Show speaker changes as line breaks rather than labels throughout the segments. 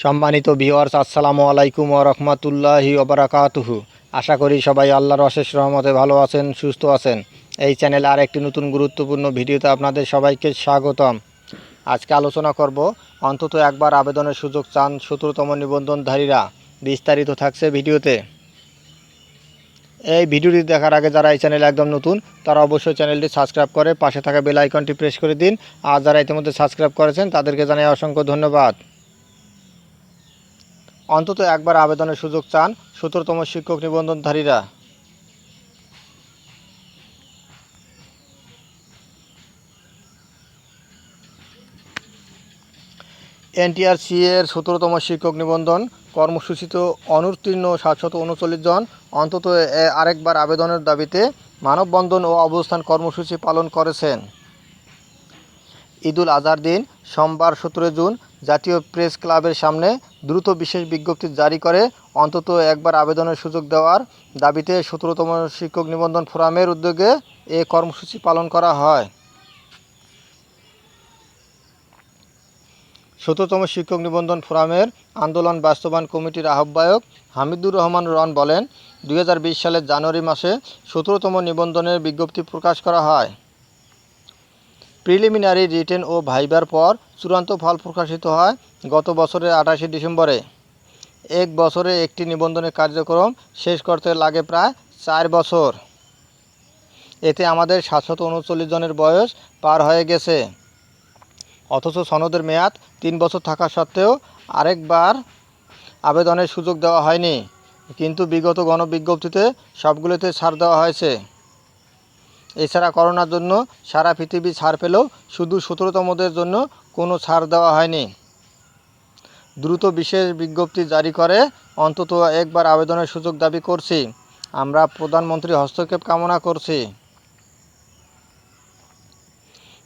সম্মানিত ভিউয়ার্স, আসসালামু আলাইকুম ওয়া রাহমাতুল্লাহি ওয়া বারাকাতুহু। আশা করি সবাই আল্লাহর অশেষ রহমতে ভালো আছেন, সুস্থ আছেন। এই চ্যানেলে আর একটি নতুন গুরুত্বপূর্ণ ভিডিওতে আপনাদের সবাইকে স্বাগতম। আজকে আলোচনা করব অন্তত একবার আবেদনের সুযোগ চান ১৭তম নিবন্ধনধারীরা। বিস্তারিত থাকছে ভিডিওতে। এই ভিডিওটি দেখার আগে যারা এই চ্যানেলে একদম নতুন তারা অবশ্যই চ্যানেলটি সাবস্ক্রাইব করে পাশে থাকা বেল আইকনটি প্রেস করে দিন। আর যারা ইতিমধ্যে সাবস্ক্রাইব করেছেন তাদেরকে জানাই অসংখ্য ধন্যবাদ। অন্তত একবার আবেদনের সুযোগ চান ১৭তম শিক্ষক নিবন্ধনধারীরা। এনটিআরসি এর ১৭তম শিক্ষক নিবন্ধন কর্মসূচিতে অনুত্তীর্ণ ৭৩৯ জন অন্তত আরেকবার আবেদনের দাবিতে মানববন্ধন ও অবস্থান কর্মসূচি পালন করেছেন। ঈদুল আজহার দিন সোমবার ১৭ জুন জাতীয় প্রেস ক্লাবের সামনে দ্রুত বিশেষ বিজ্ঞপ্তি জারি করে অন্তত একবার আবেদনের সুযোগ দেওয়ার দাবিতে ১৭তম শিক্ষক নিবন্ধন ফোরামের উদ্যোগে এ কর্মসূচি পালন করা হয়। ১৭তম শিক্ষক নিবন্ধন ফোরামের আন্দোলন বাস্তবায়ন কমিটির আহ্বায়ক হামিদুর রহমান রন বলেন, ২০২০ সালের জানুয়ারি মাসে ১৭তম নিবন্ধনের বিজ্ঞপ্তি প্রকাশ করা হয়। প্রিলিমিনারি, রিটেন ও ভাইবার পর চূড়ান্ত ফল প্রকাশিত হয় গত বছরের ২৮শে ডিসেম্বরে। এক বছরে একটি নিবন্ধনের কার্যক্রম শেষ করতে লাগে প্রায় ৪ বছর। এতে আমাদের ৭৩৯ জনের বয়স পার হয়ে গেছে। অথচ সনদের মেয়াদ ৩ বছর থাকা সত্ত্বেও আরেকবার আবেদনের সুযোগ দেওয়া হয়নি। কিন্তু বিগত গণবিজ্ঞপ্তিতে সবগুলোতে ছাড় দেওয়া হয়েছে। এছাড়া করোনার জন্য সারা পৃথিবী ছাড় পেলেও শুধু ১৭তমদের জন্য কোনো ছাড় দেওয়া হয়নি। দ্রুত বিশেষ বিজ্ঞপ্তি জারি করে অন্তত একবার আবেদনের সুযোগ দাবি করছি। আমরা প্রধানমন্ত্রীর হস্তক্ষেপ কামনা করছি।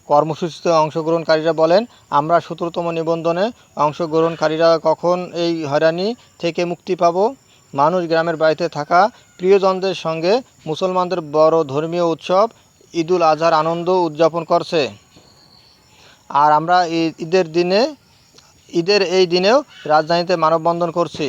কর্মসূচিতে অংশগ্রহণকারীরা বলেন, আমরা ১৭তম নিবন্ধনে অংশগ্রহণকারীরা কখন এই হয়রানি থেকে মুক্তি পাব? মানুষ গ্রামের বাড়িতে থাকা প্রিয়জনদের সঙ্গে মুসলমানদের বড় ধর্মীয় উৎসব ঈদুল আজহার আনন্দ উদযাপন করছে। আর আমরা ঈদের এই দিনেও রাজধানীতে মানববন্ধন করছি।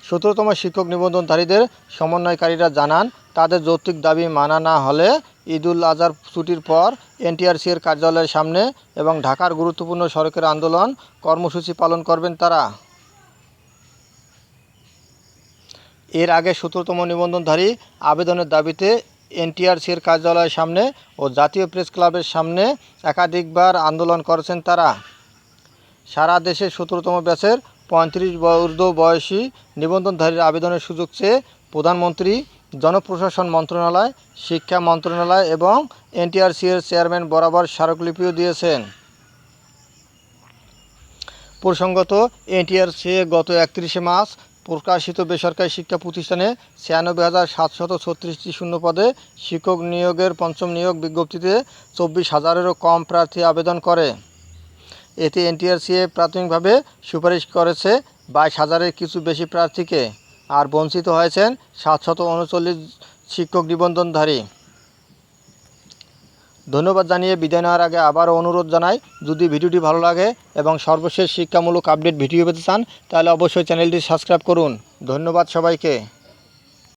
১৭তম শিক্ষক নিবন্ধনধারীদের সমন্বয়কারীরা জানান, তাদের যৌক্তিক দাবি মানা না হলে ঈদুল আজহার ছুটির পর এনটিআরসি এর কার্যালয়ের সামনে এবং ঢাকার গুরুত্বপূর্ণ সড়কের আন্দোলন কর্মসূচি পালন করবেন তারা। এর আগে ১৭তম নিবন্ধনধারী আবেদনের দাবিতে এনটিআরসি এর কার্যালয়ের সামনে ও জাতীয় প্রেস ক্লাবের সামনে একাধিকবার আন্দোলন করেছেন তারা। সারা দেশে ১৭তম ব্যাচের ৩৫ ঊর্ধ্ব বয়সী নিবন্ধনধারীর আবেদনের সুযোগ চেয়ে প্রধানমন্ত্রী, জনপ্রশাসন মন্ত্রণালয়, শিক্ষা মন্ত্রণালয় এবং এনটিআরসি এর চেয়ারম্যান বরাবর স্মারকলিপিও দিয়েছেন। প্রসঙ্গত, এনটিআরসি গত ৩১শে মার্চ প্রকাশিত বেসরকারি শিক্ষা প্রতিষ্ঠানে ৯৬,৭৩৬টি শূন্যপদে শিক্ষক নিয়োগের পঞ্চম নিয়োগ বিজ্ঞপ্তিতে ২৪,০০০-এরও কম প্রার্থী আবেদন করে। এতে এনটিআরসি প্রাথমিকভাবে সুপারিশ করেছে ২২,০০০-এর কিছু বেশি প্রার্থীকে, আর বঞ্চিত হয়েছেন ৭৩৯ শিক্ষক নিবন্ধনধারী। ধন্যবাদ জানিয়ে বিদায় নেওয়ার আগে আবারও অনুরোধ জানাই, যদি ভিডিওটি ভালো লাগে এবং সর্বশেষ শিক্ষামূলক আপডেট ভিডিও পেতে চান তাহলে অবশ্যই চ্যানেলটি সাবস্ক্রাইব করুন। ধন্যবাদ সবাইকে।